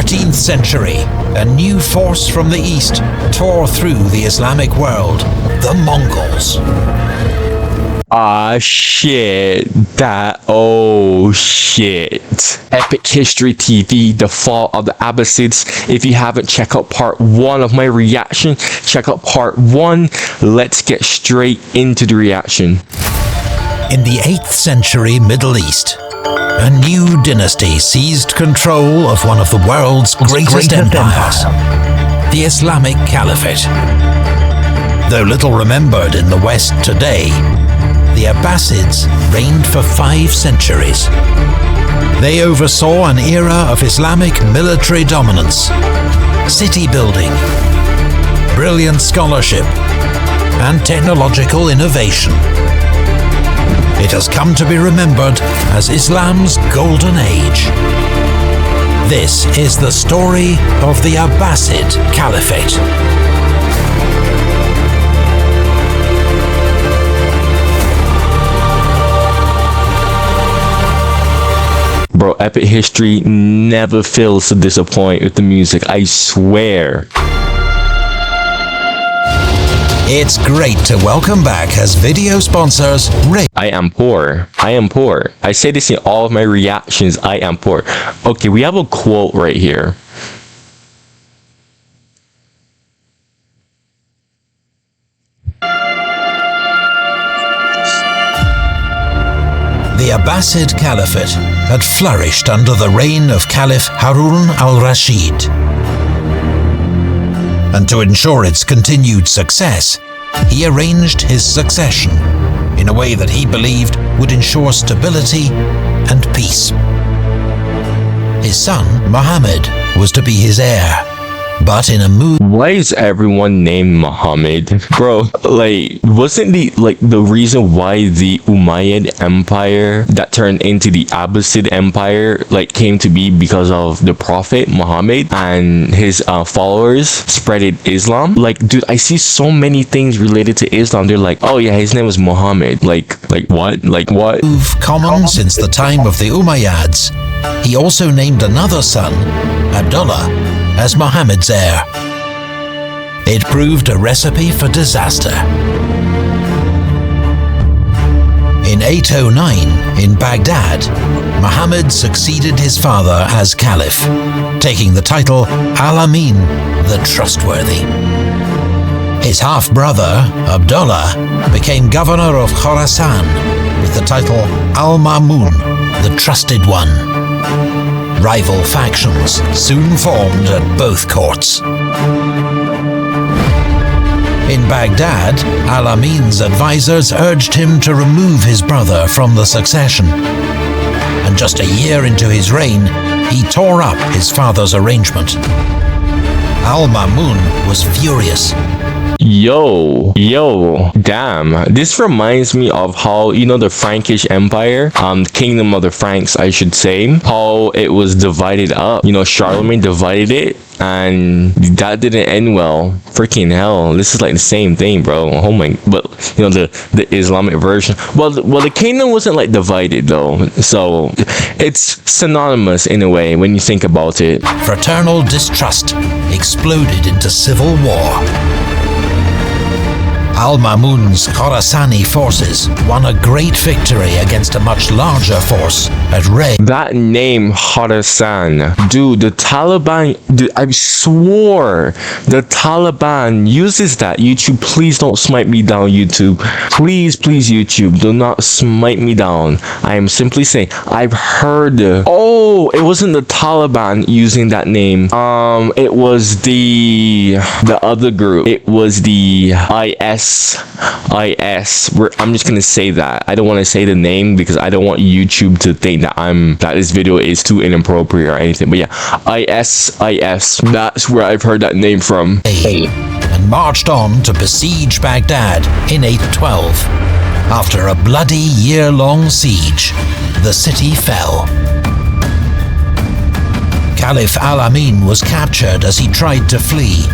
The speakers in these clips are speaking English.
13th century, a new force from the east tore through the Islamic world, the Mongols. Ah, shit. Oh, shit. Epic History TV, The Fall of the Abbasids. If you haven't checked out part 1 of my reaction, check out part 1. Let's get straight into the reaction. In the 8th century Middle East, a new dynasty seized control of one of the world's greatest empires, the Islamic Caliphate. Though little remembered in the West today, the Abbasids reigned for 5 centuries. They oversaw an era of Islamic military dominance, city building, brilliant scholarship, and technological innovation. It has come to be remembered as Islam's golden age. This is the story of the Abbasid Caliphate. Bro, Epic History never fails to disappoint with the music, I swear. It's great to welcome back as video sponsors I am poor. I am poor. I say this in all of my reactions. I am poor. Okay, we have a quote right here. The Abbasid Caliphate had flourished under the reign of Caliph Harun al-Rashid. And to ensure its continued success, he arranged his succession in a way that he believed would ensure stability and peace. His son, Muhammad, was to be his heir, but in a move... Why is everyone named Muhammad? Bro, like, wasn't the reason why the Umayyad Empire that turned into the Abbasid Empire, like, came to be because of the Prophet Muhammad and his followers spreaded Islam? Like, dude, I see so many things related to Islam. They're like, oh yeah, his name was Muhammad. Like what? Like what? Common since the time of the Umayyads. He also named another son, Abdullah, as Muhammad's heir. It proved a recipe for disaster. In 809, in Baghdad, Muhammad succeeded his father as caliph, taking the title Al-Amin, the Trustworthy. His half-brother, Abdullah, became governor of Khorasan with the title Al-Ma'mun, the Trusted One. Rival factions soon formed at both courts. In Baghdad, Al-Amin's advisors urged him to remove his brother from the succession. And just a year into his reign, he tore up his father's arrangement. Al-Ma'mun was furious. Yo, damn. This reminds me of how, you know, the Frankish Empire, Kingdom of the Franks, I should say, how it was divided up. You know, Charlemagne divided it, and that didn't end well. Freaking hell, this is like the same thing, bro. Oh my, but you know, the Islamic version. Well, the kingdom wasn't like divided though, so it's synonymous in a way when you think about it. Fraternal distrust exploded into civil war. Al-Ma'mun's Khorasani forces won a great victory against a much larger force at Ray. That name, Khorasan, dude, the Taliban, dude, I swore the Taliban uses that. YouTube, please don't smite me down, YouTube. Please, YouTube, do not smite me down. I am simply saying, I've heard. Oh, it wasn't the Taliban using that name. It was the other group. It was the IS. I'm just gonna say that. I don't want to say the name because I don't want YouTube to think that this video is too inappropriate or anything. But yeah, IS. That's where I've heard that name from. And marched on to besiege Baghdad in 812. After a bloody year-long siege, the city fell. Caliph Al-Amin was captured as he tried to flee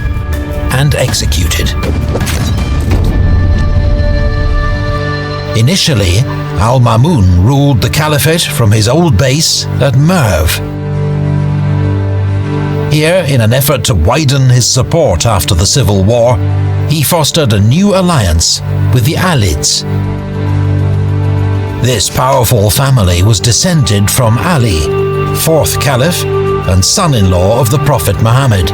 and executed. Initially, Al-Ma'mun ruled the caliphate from his old base at Merv. Here, in an effort to widen his support after the civil war, he fostered a new alliance with the Alids. This powerful family was descended from Ali, fourth caliph and son-in-law of the Prophet Muhammad.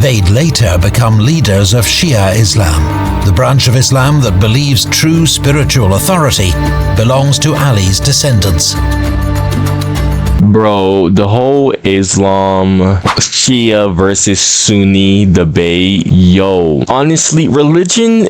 They'd later become leaders of Shia Islam, the branch of Islam that believes true spiritual authority belongs to Ali's descendants. Bro, the whole Islam Shia versus Sunni debate, yo, honestly, religion,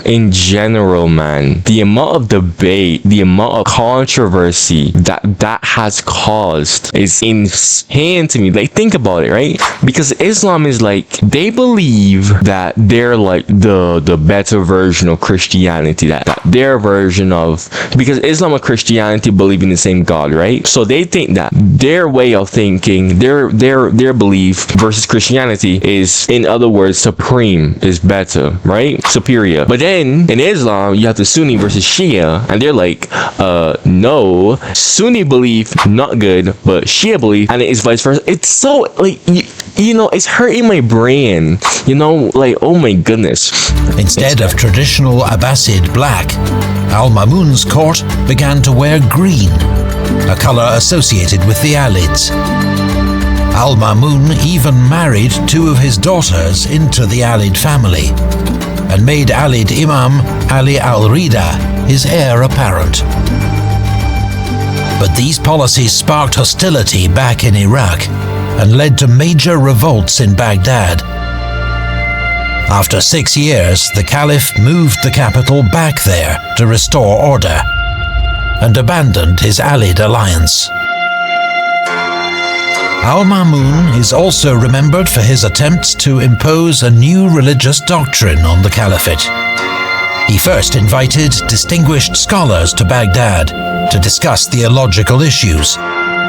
in general, man, the amount of debate, the amount of controversy that has caused is insane to me. Like, think about it, right? Because Islam is like, they believe that they're like the better version of Christianity, that their version of, because Islam and Christianity believe in the same God, right? So they think that their way of thinking, their belief versus Christianity is, in other words, supreme, is better, right? Superior. But then in Islam, you have the Sunni versus Shia, and they're like, no, Sunni belief not good, but Shia belief, and it's vice versa. It's so like, you know, it's hurting my brain. You know, like, oh my goodness. Instead of traditional Abbasid black, Al-Mamun's court began to wear green, a color associated with the Alids. Al-Mamun even married two of his daughters into the Alid family and made Alid Imam Ali al-Rida his heir apparent. But these policies sparked hostility back in Iraq and led to major revolts in Baghdad. After 6 years, the Caliph moved the capital back there to restore order and abandoned his Alid alliance. Al-Mamun is also remembered for his attempts to impose a new religious doctrine on the Caliphate. He first invited distinguished scholars to Baghdad to discuss theological issues,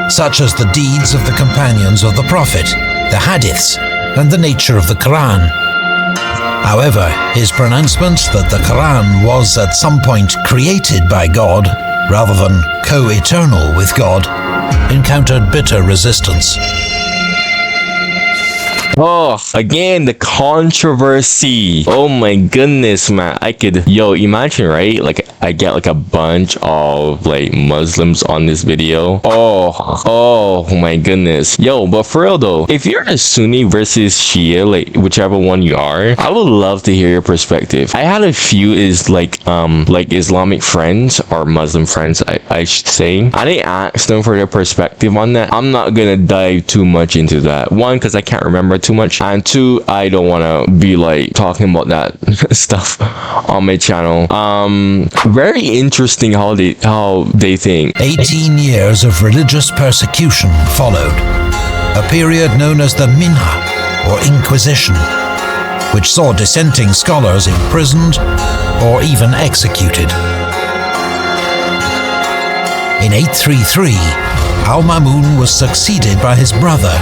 such as the deeds of the companions of the Prophet, the Hadiths, and the nature of the Quran. However, his pronouncement that the Quran was at some point created by God, rather than co-eternal with God, encountered bitter resistance. Oh, again, the controversy. Oh my goodness, man. Imagine, right? Like, I get like a bunch of like Muslims on this video. Oh my goodness. Yo, but for real though, if you're a Sunni versus Shia, like whichever one you are, I would love to hear your perspective. I had a few like Islamic friends or Muslim friends, I should say. I didn't ask them for their perspective on that. I'm not gonna dive too much into that. One, because I can't remember too much, and two, I don't want to be like talking about that stuff on my channel. Very interesting how they think. 18 years of religious persecution followed, a period known as the Minha, or Inquisition, which saw dissenting scholars imprisoned or even executed. In 833, Al-Mamun was succeeded by his brother,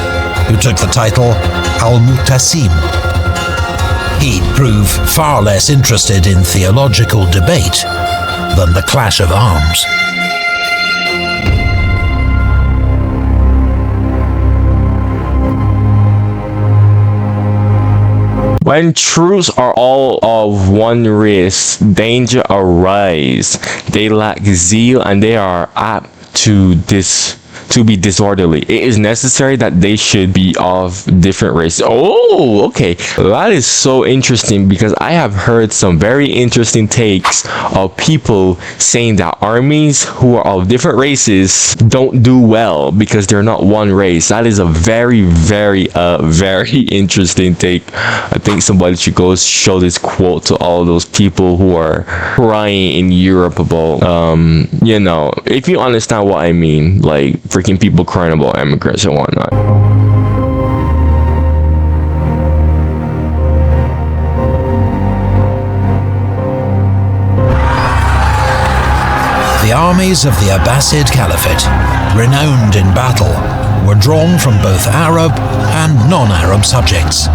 who took the title Al-Mu'tasim. He'd prove far less interested in theological debate than the clash of arms. When troops are all of one race, danger arise. They lack zeal and they are apt to be disorderly. It is necessary that they should be of different races. Oh, okay. That is so interesting, because I have heard some very interesting takes of people saying that armies who are of different races don't do well because they're not one race. That is a very, very interesting take. I think somebody should go show this quote to all those people who are crying in Europe about, you know, if you understand what I mean, like freaking people crying about immigrants and whatnot. The armies of the Abbasid Caliphate, renowned in battle, were drawn from both Arab and non-Arab subjects.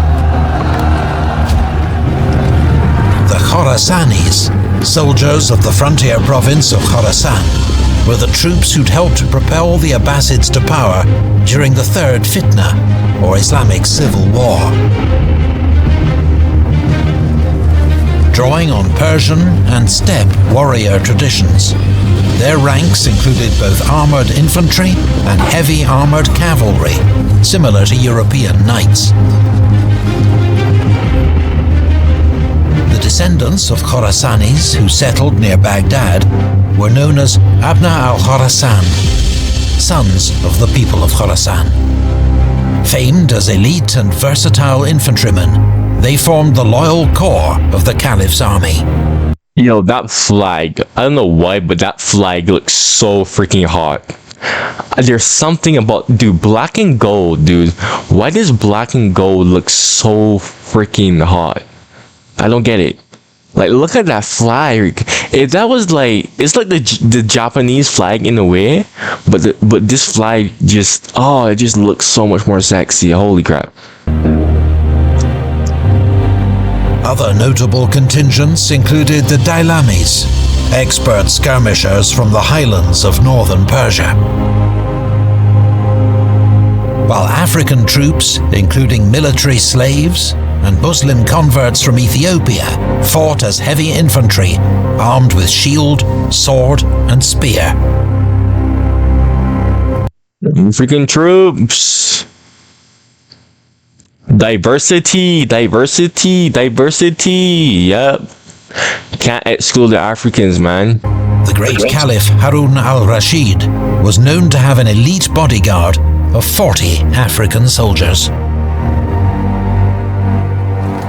The Khorasanis, soldiers of the frontier province of Khorasan, were the troops who'd helped propel the Abbasids to power during the Third Fitna, or Islamic civil war. Drawing on Persian and steppe warrior traditions, their ranks included both armoured infantry and heavy armoured cavalry, similar to European knights. The descendants of Khorasanis who settled near Baghdad were known as Abna al-Khorasan, sons of the people of Khorasan. Famed as elite and versatile infantrymen, they formed the loyal core of the Caliph's army. Yo, that flag, I don't know why, but that flag looks so freaking hot. There's something about, dude, black and gold, dude. Why does black and gold look so freaking hot? I don't get it. Like, look at that flag. If that was like, it's like the Japanese flag in a way, but this flag just, oh, it just looks so much more sexy. Holy crap. Other notable contingents included the Dailamis, expert skirmishers from the highlands of northern Persia. While African troops, including military slaves and Muslim converts from Ethiopia, fought as heavy infantry, armed with shield, sword, and spear. Freaking troops! Diversity, diversity, diversity. Yep. Can't exclude the Africans, man. The great Caliph Harun al-Rashid was known to have an elite bodyguard of 40 African soldiers.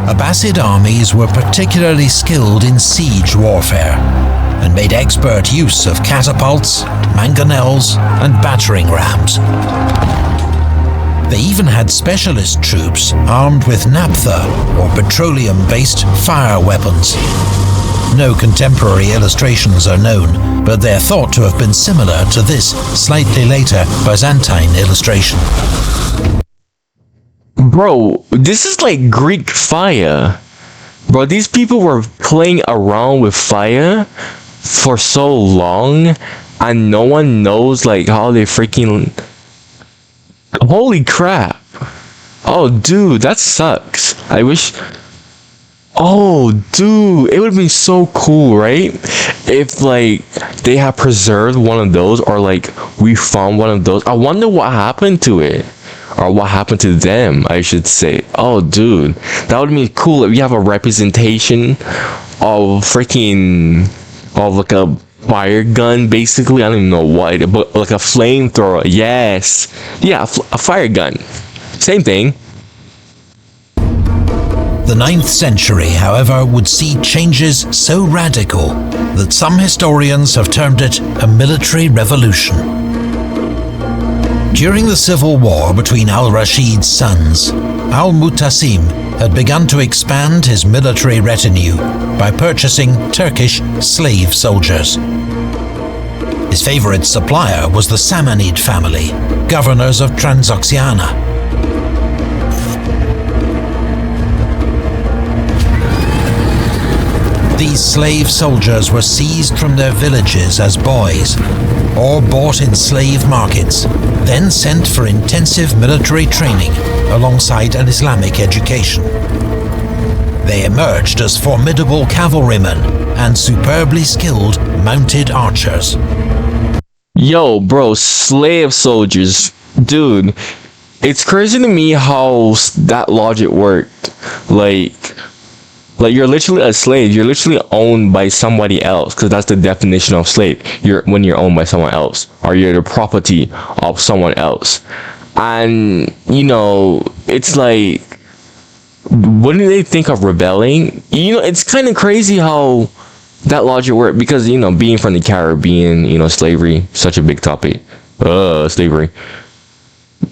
Abbasid armies were particularly skilled in siege warfare and made expert use of catapults, mangonels, and battering rams. They even had specialist troops armed with naphtha or petroleum-based fire weapons. No contemporary illustrations are known, but they're thought to have been similar to this slightly later Byzantine illustration. Bro, this is like Greek fire. Bro, these people were playing around with fire for so long, and no one knows like how they freaking... Holy crap. Oh, dude, that sucks. I wish... Oh, dude, it would have been so cool, right? If, like, they had preserved one of those, or, like, we found one of those. I wonder what happened to it. Or what happened to them, I should say. Oh, dude, that would be cool if you have a representation of freaking... of, like, a fire gun, basically. I don't even know what, but like a flamethrower. Yes. Yeah, a fire gun. Same thing. The 9th century, however, would see changes so radical that some historians have termed it a military revolution. During the civil war between al-Rashid's sons, al-Mu'tasim had begun to expand his military retinue by purchasing Turkish slave soldiers. His favorite supplier was the Samanid family, governors of Transoxiana. These slave soldiers were seized from their villages as boys, or bought in slave markets, then sent for intensive military training alongside an Islamic education. They emerged as formidable cavalrymen and superbly skilled mounted archers. Yo, bro, slave soldiers. Dude, it's crazy to me how that logic worked. Like you're literally a slave. You're literally owned by somebody else, because that's the definition of slave. When you're owned by someone else, or you're the property of someone else. And you know, it's like, wouldn't they think of rebelling? You know, it's kind of crazy how that logic worked, because you know, being from the Caribbean, you know, slavery, such a big topic. Slavery.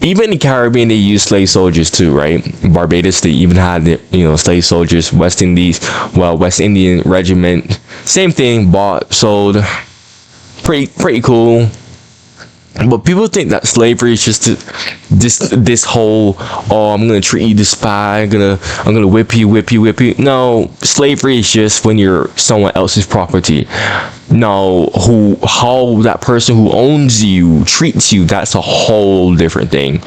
Even in the Caribbean, they use slave soldiers too, right? Barbados, they even had, you know, slave soldiers. West Indies, well, West Indian Regiment, same thing, bought, sold. Pretty cool. But people think that slavery is just this whole, oh, I'm gonna treat you this spy, I'm gonna whip you. No, slavery is just when you're someone else's property. No, how that person who owns you treats you, that's a whole different thing.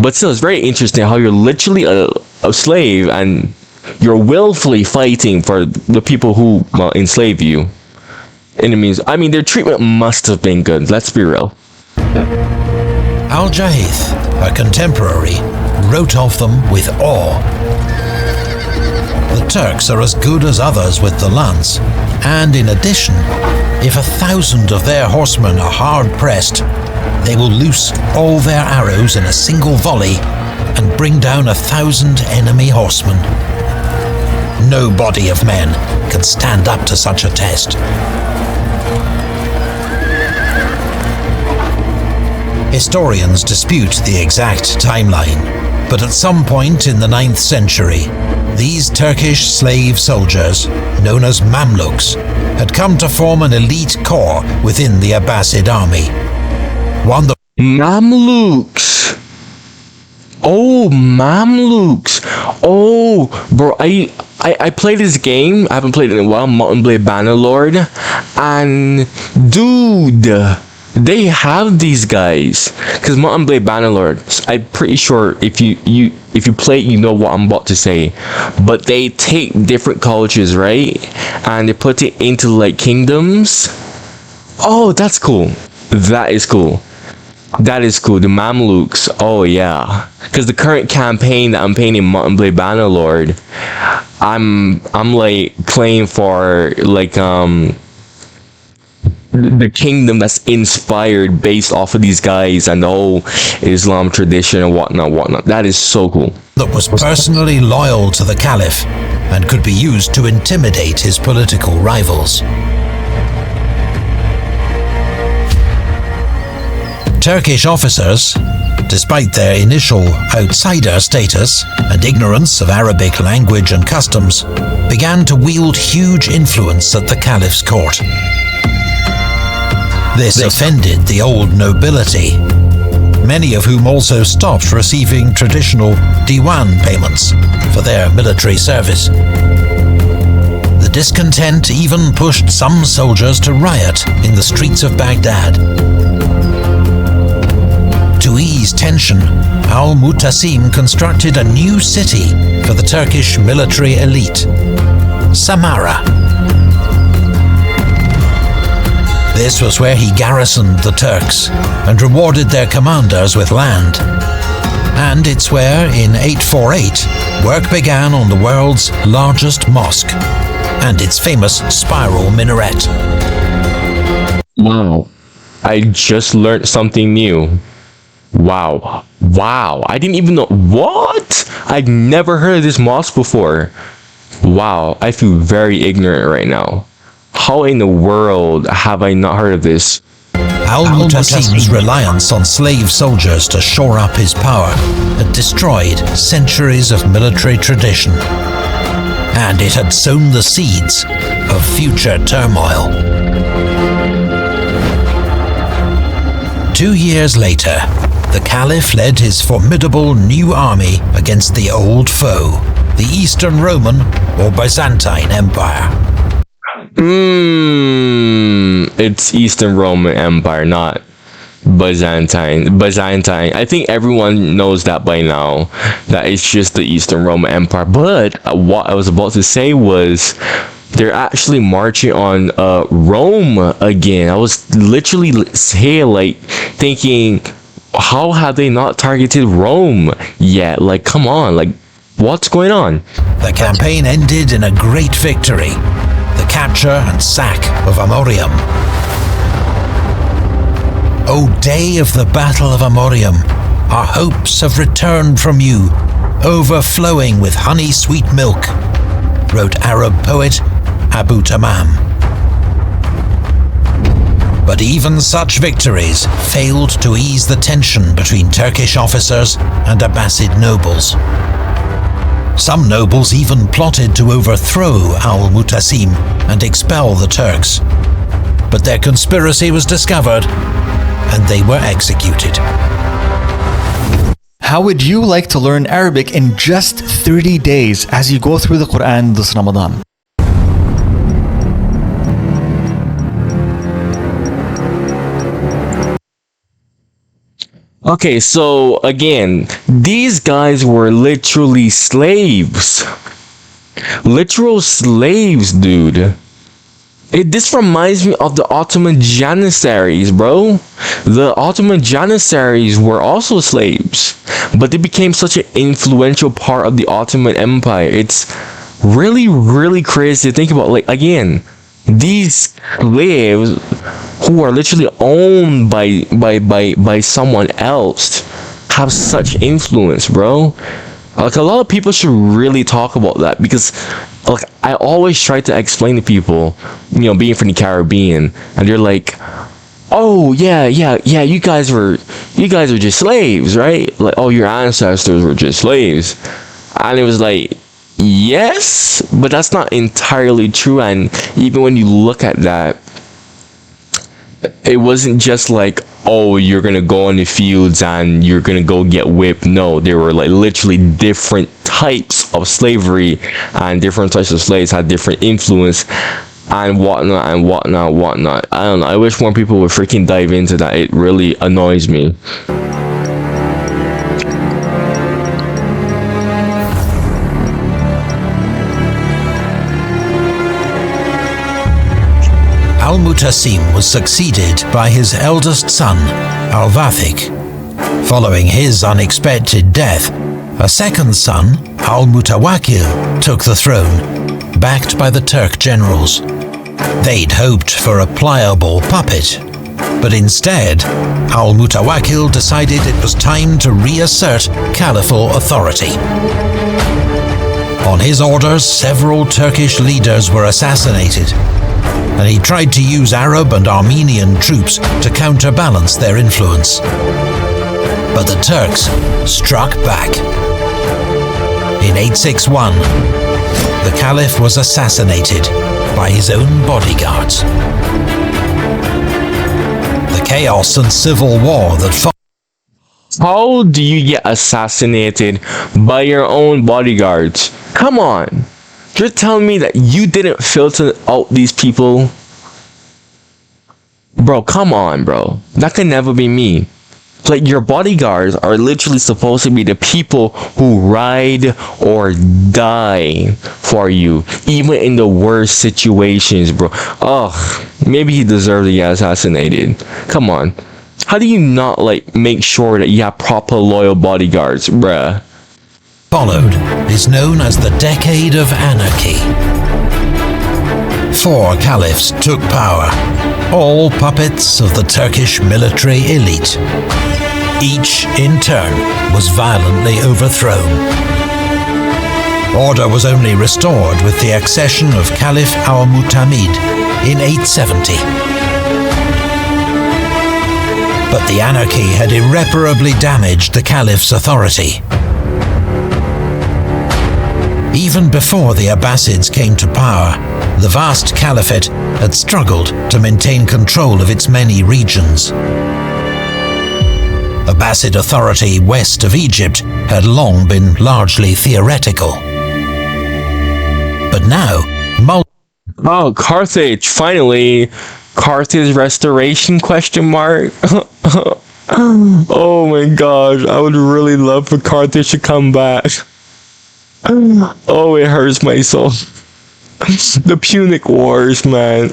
But still, it's very interesting how you're literally a slave and you're willfully fighting for the people who enslave you. And it means, I mean, their treatment must have been good. Let's be real. Al-Jahith, a contemporary, wrote of them with awe. The Turks are as good as others with the lance, and in addition, if 1,000 of their horsemen are hard pressed, they will loose all their arrows in a single volley and bring down 1,000 enemy horsemen. No body of men can stand up to such a test. Historians dispute the exact timeline, but at some point in the 9th century, these Turkish slave soldiers, known as Mamluks, had come to form an elite corps within the Abbasid army. One that Mamluks. Oh, Mamluks. Oh, bro, I played this game. I haven't played it in a while. Mountain Blade Bannerlord, and dude, they have these guys. Cause Mountain Blade Bannerlord, I'm pretty sure if you play it, you know what I'm about to say. But they take different cultures, right, and they put it into like kingdoms. Oh, that's cool. That is cool. That is cool. The Mamluks. Oh yeah. Because the current campaign that I'm playing in Mountain Blade Bannerlord, I'm like playing for like the kingdom that's inspired based off of these guys and the whole Islam tradition and whatnot. That is so cool. That was personally loyal to the Caliph and could be used to intimidate his political rivals. Turkish officers, despite their initial outsider status and ignorance of Arabic language and customs, began to wield huge influence at the Caliph's court. This offended the old nobility, many of whom also stopped receiving traditional diwan payments for their military service. The discontent even pushed some soldiers to riot in the streets of Baghdad. To ease tension, Al-Mu'tasim constructed a new city for the Turkish military elite, Samarra. This was where he garrisoned the Turks and rewarded their commanders with land. And it's where, in 848, work began on the world's largest mosque and its famous spiral minaret. Wow. I just learned something new. Wow. I didn't even know. What? I've never heard of this mosque before. Wow. I feel very ignorant right now. How in the world have I not heard of this? Al-Mu'tasim's reliance on slave soldiers to shore up his power had destroyed centuries of military tradition, and it had sown the seeds of future turmoil. 2 years later, the Caliph led his formidable new army against the old foe, the Eastern Roman or Byzantine Empire. It's Eastern Roman Empire, not Byzantine. I think everyone knows that by now, that it's just the Eastern Roman Empire. But what I was about to say was, they're actually marching on Rome again. I was literally thinking, how have they not targeted Rome yet? Like, come on, like, what's going on? The campaign ended in a great victory, the capture and sack of Amorium. O day of the Battle of Amorium, our hopes have returned from you, overflowing with honey-sweet milk, wrote Arab poet Abu Tamam. But even such victories failed to ease the tension between Turkish officers and Abbasid nobles. Some nobles even plotted to overthrow Al-Mu'tasim and expel the Turks. But their conspiracy was discovered, and they were executed. How would you like to learn Arabic in just 30 days as you go through the Quran this Ramadan? Okay, so again, these guys were literally slaves. Literal slaves, dude. This reminds me of the Ottoman Janissaries, bro. The Ottoman Janissaries were also slaves, but they became such an influential part of the Ottoman Empire. It's really, really crazy to think about. Like, again, these slaves who are literally owned by someone else have such influence, bro. Like, a lot of people should really talk about that, because like I always try to explain to people, being from the Caribbean, and they're like, "Oh yeah, you guys are just slaves, right? Like, oh, your ancestors were just slaves." And it was like, yes, but that's not entirely true. And even when you look at that, it wasn't just like, oh, you're gonna go in the fields and you're gonna go get whipped. No, there were like literally different types of slavery, and different types of slaves had different influence and whatnot. I don't know. I wish more people would freaking dive into that. It really annoys me. Al-Mutasim was succeeded by his eldest son, Al-Wathik. Following his unexpected death, a second son, Al-Mutawakkil, took the throne, backed by the Turk generals. They'd hoped for a pliable puppet, but instead, Al-Mutawakkil decided it was time to reassert caliphal authority. On his orders, several Turkish leaders were assassinated, and he tried to use Arab and Armenian troops to counterbalance their influence. But the Turks struck back. In 861, the Caliph was assassinated by his own bodyguards. The chaos and civil war that followed. How do you get assassinated by your own bodyguards? Come on. You're telling me that you didn't filter out these people? Bro, come on, bro. That can never be me. Like, your bodyguards are literally supposed to be the people who ride or die for you, even in the worst situations, bro. Ugh, maybe he deserved to get assassinated. Come on. How do you not, like, make sure that you have proper loyal bodyguards, bruh? Followed is known as the Decade of Anarchy. 4 caliphs took power, all puppets of the Turkish military elite. Each, in turn, was violently overthrown. Order was only restored with the accession of Caliph Al-Mu'tamid in 870. But the anarchy had irreparably damaged the caliph's authority. Even before the Abbasids came to power, the vast caliphate had struggled to maintain control of its many regions. Abbasid authority west of Egypt had long been largely theoretical. But now, Oh, Carthage, finally. Carthage restoration, question mark? Oh my gosh, I would really love for Carthage to come back. Oh, it hurts my soul. The Punic Wars, man.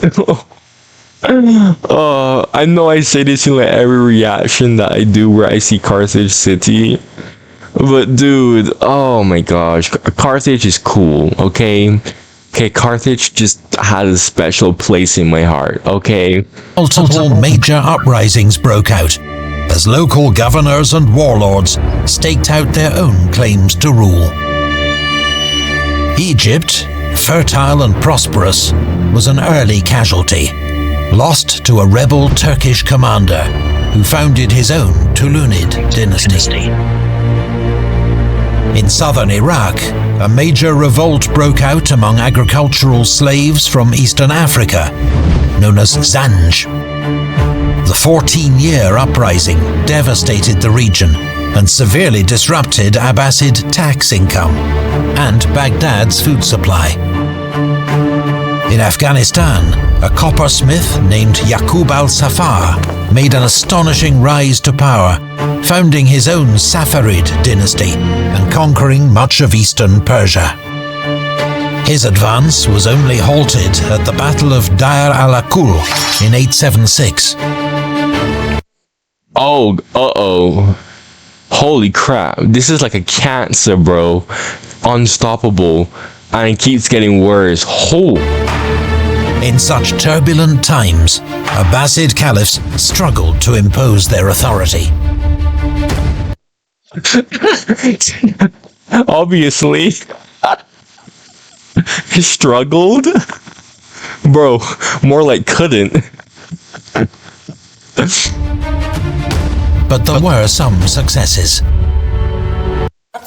I know I say this in like every reaction that I do where I see Carthage City. But dude, oh my gosh, Carthage is cool, okay? Okay, Carthage just has a special place in my heart, okay? multiple major uprisings broke out as local governors and warlords staked out their own claims to rule. Egypt, fertile and prosperous, was an early casualty, lost to a rebel Turkish commander who founded his own Tulunid dynasty. In southern Iraq, a major revolt broke out among agricultural slaves from Eastern Africa, known as Zanj. The 14-year uprising devastated the region and severely disrupted Abbasid tax income and Baghdad's food supply. In Afghanistan, a coppersmith named Yaqub al-Safar made an astonishing rise to power, founding his own Safarid dynasty and conquering much of eastern Persia. His advance was only halted at the Battle of Deir al-Akul in 876. Oh, uh-oh. Holy crap. This is like a cancer, bro. Unstoppable. And it keeps getting worse. In such turbulent times, Abbasid caliphs struggled to impose their authority. Obviously. Struggled? Bro, more like couldn't. But there were some successes.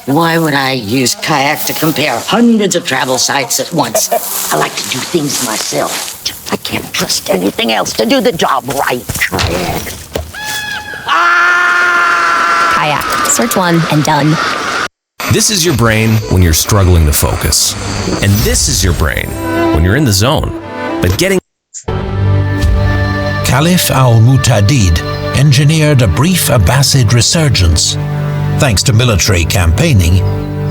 Why would I use kayak to compare hundreds of travel sites at once? I like to do things myself. I can't trust anything else to do the job right. Kayak. Kayak. Search one and done. This is your brain when you're struggling to focus. And this is your brain when you're in the zone. But getting... Caliph al-Mu'tadid engineered a brief Abbasid resurgence, thanks to military campaigning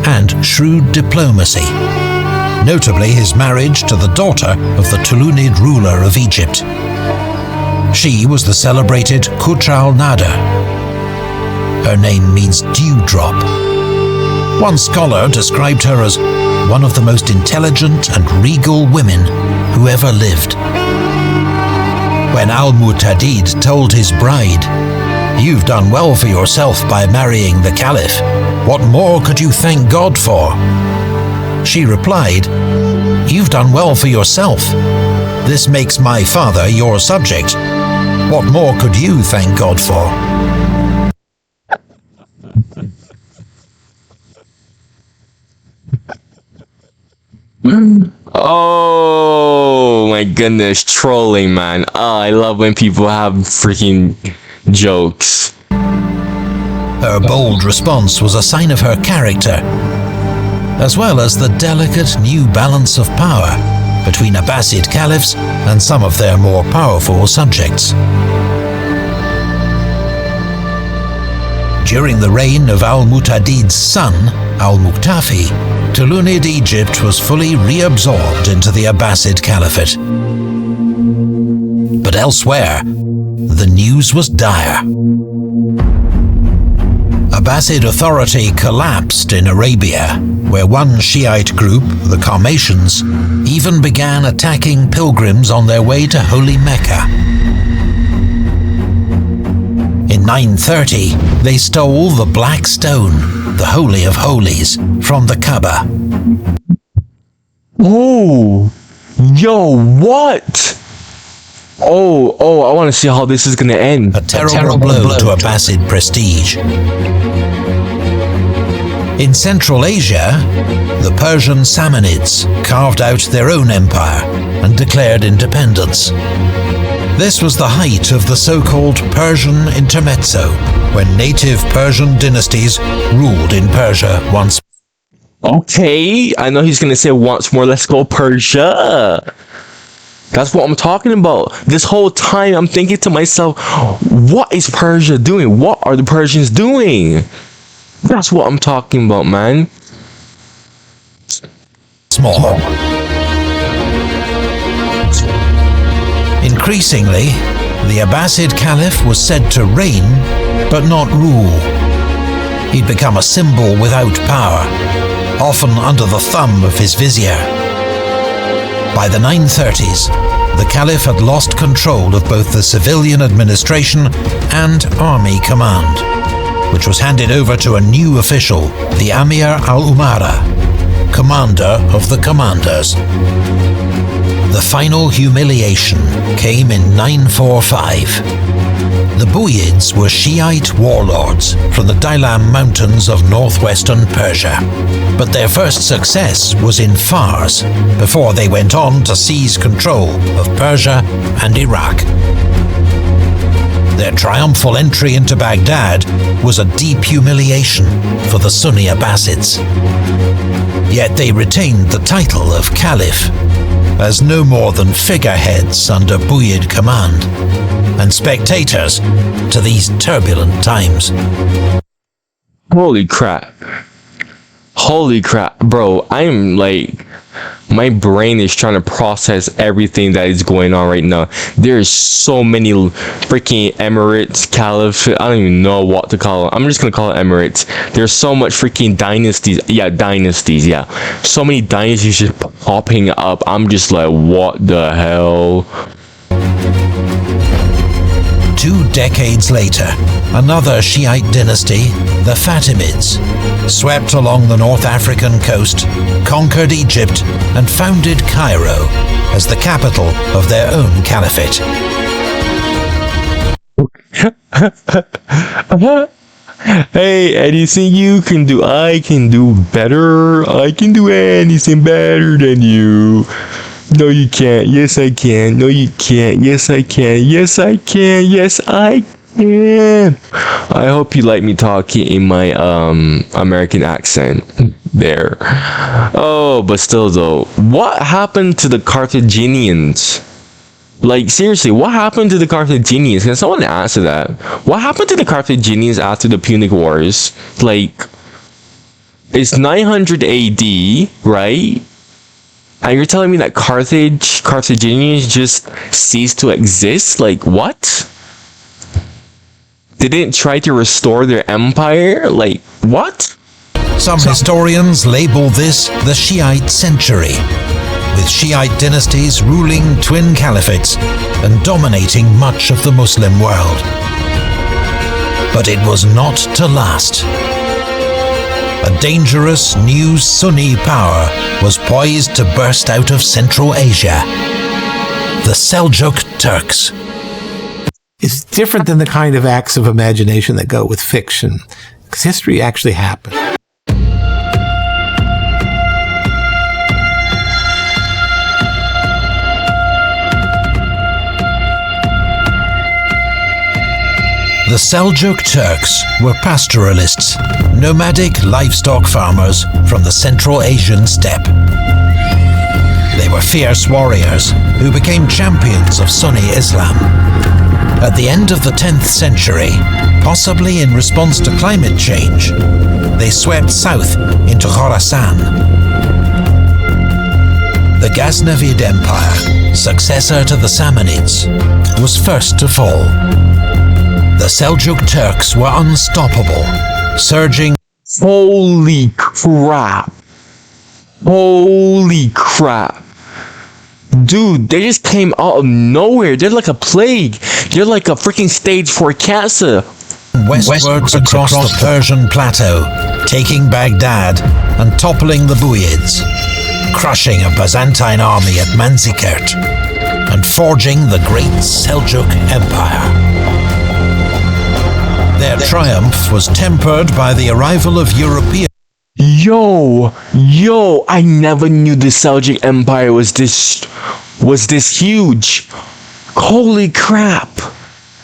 and shrewd diplomacy, notably his marriage to the daughter of the Tulunid ruler of Egypt. She was the celebrated Qutr al-Nada. Her name means dewdrop. One scholar described her as one of the most intelligent and regal women who ever lived. When al-Mu'tadid told his bride, "You've done well for yourself by marrying the Caliph. What more could you thank God for?" She replied, "You've done well for yourself. This makes my father your subject. What more could you thank God for?" Oh my goodness, trolling, man. Oh, I love when people have freaking jokes. Her bold response was a sign of her character, as well as the delicate new balance of power between Abbasid caliphs and some of their more powerful subjects. During the reign of al-Mu'tadid's son, al-Muqtafi, Tulunid Egypt was fully reabsorbed into the Abbasid Caliphate. But elsewhere, the news was dire. Abbasid authority collapsed in Arabia, where one Shiite group, the Qarmatians, even began attacking pilgrims on their way to Holy Mecca. In 930, they stole the Black Stone, the Holy of Holies, from the Kaaba. Oh, yo, what? Oh, I want to see how this is going to end. A terrible blow to Abbasid prestige. In Central Asia, the Persian Samanids carved out their own empire and declared independence. This was the height of the so-called Persian Intermezzo, when native Persian dynasties ruled in Persia once. Okay, I know he's going to say once more, let's go Persia. That's what I'm talking about. This whole time I'm thinking to myself, what is Persia doing? What are the Persians doing? That's what I'm talking about, man. Small. Increasingly, the Abbasid Caliph was said to reign, but not rule. He'd become a symbol without power, often under the thumb of his vizier. By the 930s, the Caliph had lost control of both the civilian administration and army command, which was handed over to a new official, the Amir al-Umara, commander of the commanders. The final humiliation came in 945. The Buyids were Shiite warlords from the Dailam mountains of northwestern Persia, but their first success was in Fars, before they went on to seize control of Persia and Iraq. Their triumphal entry into Baghdad was a deep humiliation for the Sunni Abbasids. Yet they retained the title of Caliph, as no more than figureheads under Buyid command, and spectators to these turbulent times. Holy crap. Holy crap, bro. I'm like, my brain is trying to process everything that is going on right now. There's so many freaking Emirates, caliphate, I don't even know what to call it. I'm just gonna call it Emirates. There's so much freaking dynasties. Yeah, dynasties, yeah. So many dynasties just popping up. I'm just like, what the hell? 2 decades later, another Shiite dynasty, the Fatimids, swept along the North African coast, conquered Egypt, and founded Cairo as the capital of their own caliphate. Hey, anything you can do, I can do better. I can do anything better than you. No, you can't. Yes, I can. No, you can't. Yes, I can. Yes, I can. Yes, I can. I hope you like me talking in my American accent there. Oh, but still though, what happened to the Carthaginians? Like, seriously, what happened to the Carthaginians? Can someone answer that? What happened to the Carthaginians after the Punic Wars? Like, it's 900 AD, right? And you're telling me that Carthaginians just ceased to exist? Like, what? They didn't try to restore their empire? Like, what? Some historians label this the Shiite century, with Shiite dynasties ruling twin caliphates and dominating much of the Muslim world. But it was not to last. A dangerous new Sunni power was poised to burst out of Central Asia. The Seljuk Turks. It's different than the kind of acts of imagination that go with fiction, because history actually happened. The Seljuk Turks were pastoralists, nomadic livestock farmers from the Central Asian steppe. They were fierce warriors who became champions of Sunni Islam. At the end of the 10th century, possibly in response to climate change, they swept south into Khorasan. The Ghaznavid Empire, successor to the Samanids, was first to fall. The Seljuk Turks were unstoppable, surging. Holy crap. Holy crap. Dude, they just came out of nowhere. They're like a plague. They're like a freaking stage 4 cancer. Westwards across the Persian plateau, taking Baghdad and toppling the Buyids, crushing a Byzantine army at Manzikert, and forging the great Seljuk Empire. Their triumph was tempered by the arrival of Europeans. Yo, I never knew the Seljuk Empire was this huge. Holy crap.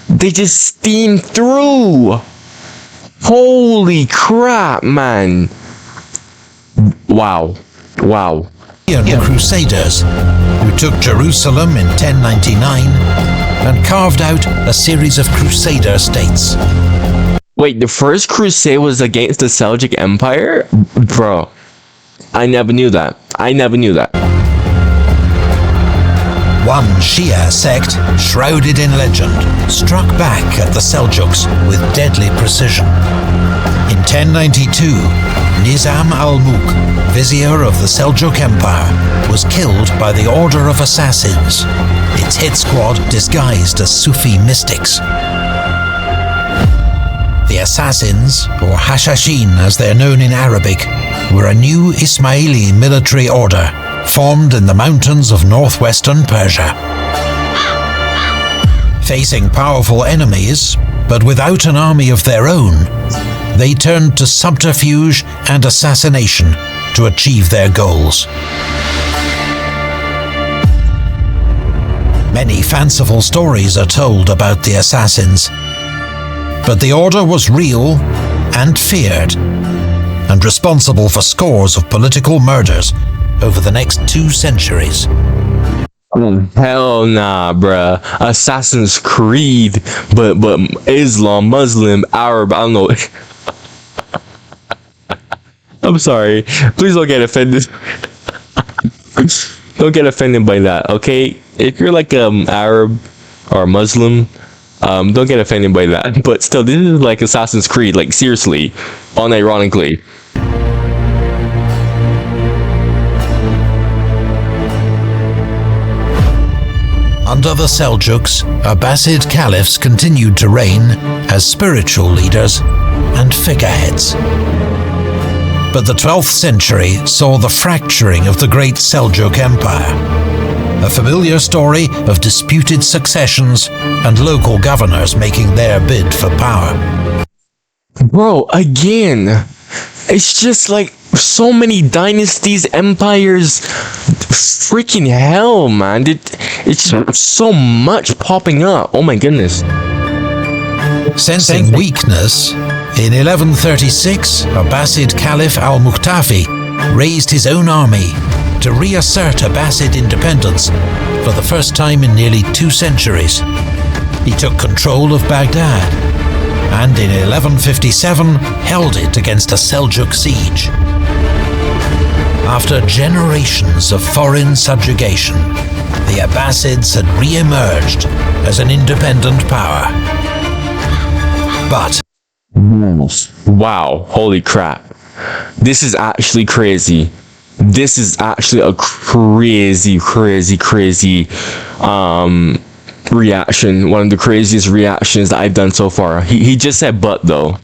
They just steamed through. Holy crap, man. Wow. Crusaders who took Jerusalem in 1099 and carved out a series of crusader states. Wait, the first crusade was against the Seljuk Empire? Bro, I never knew that. One Shia sect, shrouded in legend, struck back at the Seljuks with deadly precision. In 1092, Nizam al-Mulk, vizier of the Seljuk Empire, was killed by the Order of Assassins, its hit squad disguised as Sufi mystics. The Assassins, or Hashashin as they're known in Arabic, were a new Ismaili military order formed in the mountains of northwestern Persia. Facing powerful enemies, but without an army of their own, they turned to subterfuge and assassination to achieve their goals. Many fanciful stories are told about the Assassins, but the order was real and feared, and responsible for scores of political murders over the next 2 centuries. Oh, hell nah, bruh. Assassin's Creed, but Islam, Muslim, Arab. I don't know. I'm sorry. Please don't get offended. Don't get offended by that, okay? If you're like Arab or Muslim, don't get offended by that. But still, this is like Assassin's Creed, like seriously, unironically. Under the Seljuks, Abbasid caliphs continued to reign as spiritual leaders and figureheads. But the 12th century saw the fracturing of the great Seljuk Empire, a familiar story of disputed successions and local governors making their bid for power. Bro, again, it's just like so many dynasties, empires, freaking hell, man. It's so much popping up. Oh my goodness. Sensing weakness, in 1136, Abbasid Caliph al-Muqtafi raised his own army to reassert Abbasid independence for the first time in nearly 2 centuries. He took control of Baghdad, and in 1157 held it against a Seljuk siege. After generations of foreign subjugation, the Abbasids had re-emerged as an independent power. But wow, holy crap. This is actually crazy. This is actually a crazy reaction. One of the craziest reactions that I've done so far. He just said but though.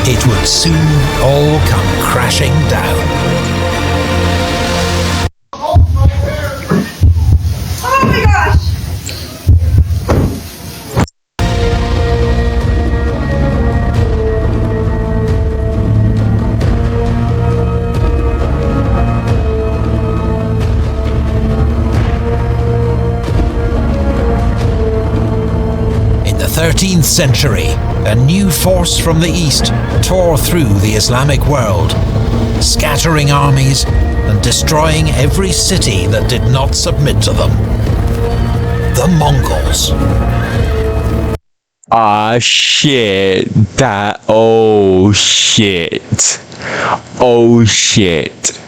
It would soon all come crashing down. Oh my gosh! In the 13th century, a new force from the east tore through the Islamic world, scattering armies and destroying every city that did not submit to them. The Mongols. Ah, shit. Oh, shit. Oh, shit.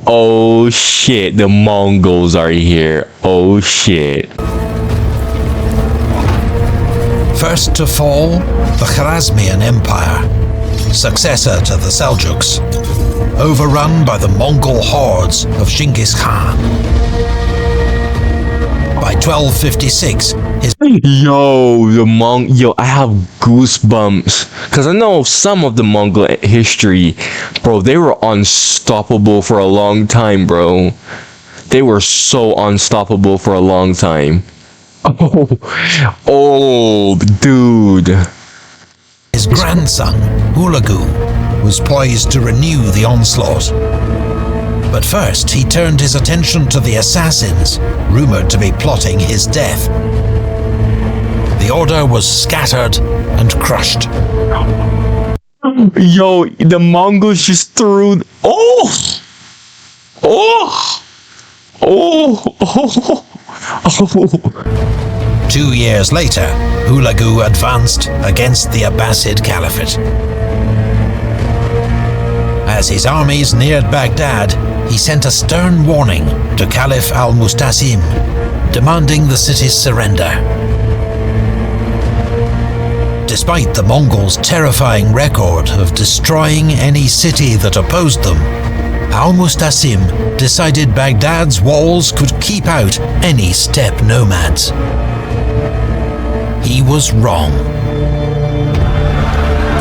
Oh, shit. The Mongols are here. Oh, shit. First to fall, the Khwarezmian Empire, successor to the Seljuks, overrun by the Mongol hordes of Genghis Khan. By 1256, his Yo, I have goosebumps because I know some of the Mongol history, bro. They were unstoppable for a long time, bro. They were so unstoppable for a long time. Oh, dude. His grandson, Hulagu, was poised to renew the onslaught. But first, he turned his attention to the assassins, rumored to be plotting his death. The order was scattered and crushed. Yo, the Mongols just threw... Oh! 2 years later, Hulagu advanced against the Abbasid Caliphate. As his armies neared Baghdad, he sent a stern warning to Caliph al-Mustasim, demanding the city's surrender. Despite the Mongols' terrifying record of destroying any city that opposed them, al-Mustasim decided Baghdad's walls could keep out any steppe nomads. He was wrong.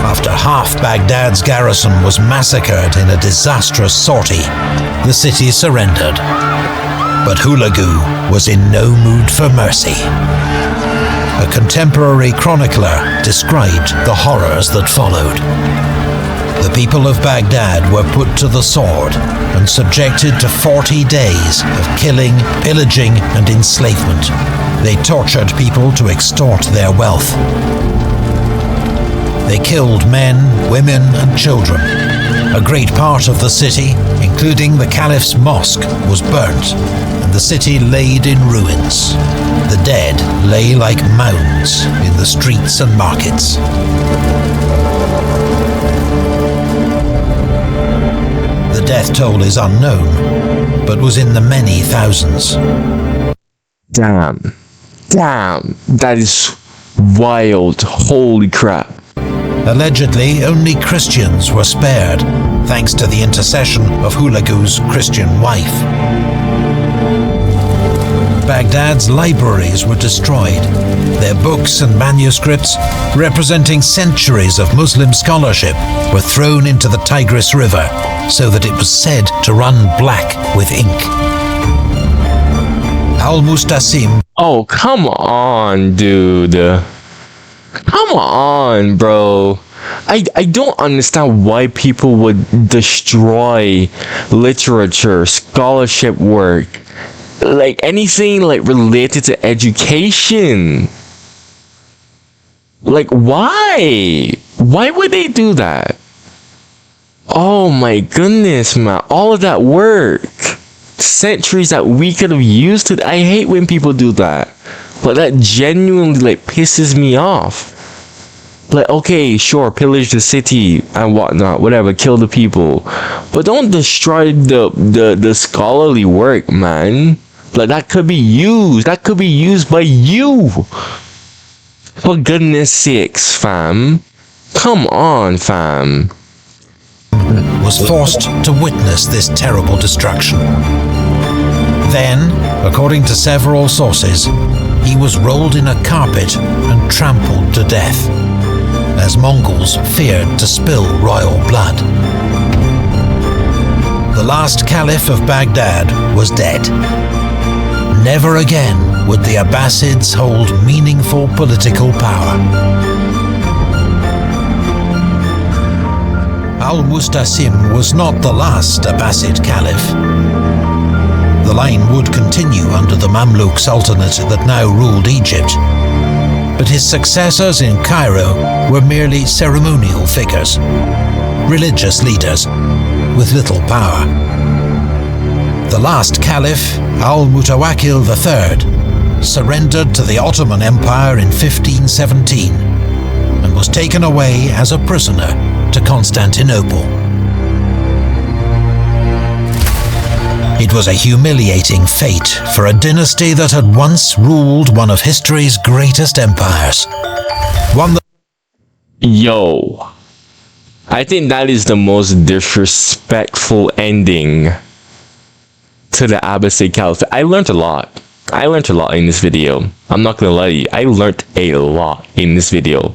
After half Baghdad's garrison was massacred in a disastrous sortie, the city surrendered. But Hulagu was in no mood for mercy. A contemporary chronicler described the horrors that followed. The people of Baghdad were put to the sword and subjected to 40 days of killing, pillaging, and enslavement. They tortured people to extort their wealth. They killed men, women, and children, A great part of the city, including the Caliph's mosque, was burnt, and the city laid in ruins. The dead lay like mounds in the streets and markets. The death toll is unknown, but was in the many thousands. Damn, that is wild. Holy crap. Allegedly, only Christians were spared, thanks to the intercession of Hulagu's Christian wife. Baghdad's libraries were destroyed, their books and manuscripts, representing centuries of Muslim scholarship, were thrown into the Tigris River, so that it was said to run black with ink. Al-Mustasim. Oh, come on, dude. Come on, bro. I don't understand why people would destroy literature, scholarship work, like anything like related to education. Like, why? Why would they do that? Oh my goodness, man. All of that work. Centuries that we could have used to. I hate when people do that. But that genuinely like pisses me off. Like, okay, sure, pillage the city and whatnot, whatever, kill the people, but don't destroy the scholarly work, man. Like, that could be used. That could be used by you. For goodness sakes, fam. Come on, fam. Was forced to witness this terrible destruction. Then, according to several sources, he was rolled in a carpet and trampled to death, as Mongols feared to spill royal blood. The last caliph of Baghdad was dead. Never again would the Abbasids hold meaningful political power. Al-Mustasim was not the last Abbasid caliph. The line would continue under the Mamluk Sultanate that now ruled Egypt, but his successors in Cairo were merely ceremonial figures, religious leaders with little power. The last caliph, Al-Mutawakkil III, surrendered to the Ottoman Empire in 1517 and was taken away as a prisoner to Constantinople. It was a humiliating fate for a dynasty that had once ruled one of history's greatest empires. One that... Yo, I think that is the most disrespectful ending to the Abbasid Caliphate. I learned a lot. I learned a lot in this video. I'm not gonna lie to you. I learned a lot in this video.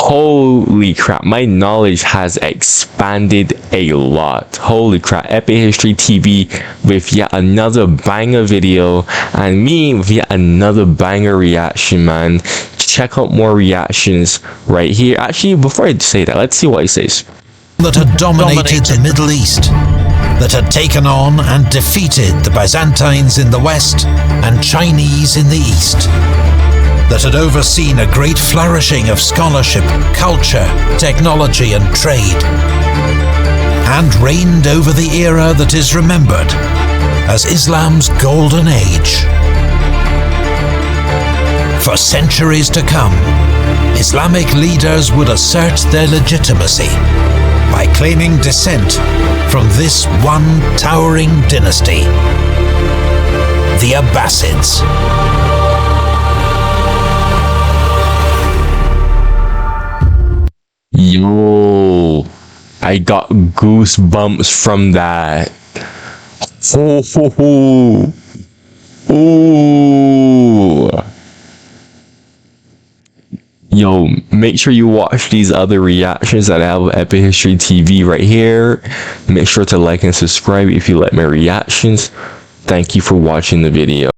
Holy crap, my knowledge has expanded a lot. Holy crap, Epic History TV with yet another banger video and me with yet another banger reaction, man. Check out more reactions right here. Actually, before I say that, let's see what he says. That had dominated the Middle East, that had taken on and defeated the Byzantines in the West and Chinese in the East, that had overseen a great flourishing of scholarship, culture, technology and trade, and reigned over the era that is remembered as Islam's golden age. For centuries to come, Islamic leaders would assert their legitimacy by claiming descent from this one towering dynasty, the Abbasids. Yo, I got goosebumps from that. Oh, ho, ho. Ooh. Yo, make sure you watch these other reactions that I have on Epic History TV right here. Make sure to like and subscribe if you like my reactions. Thank you for watching the video.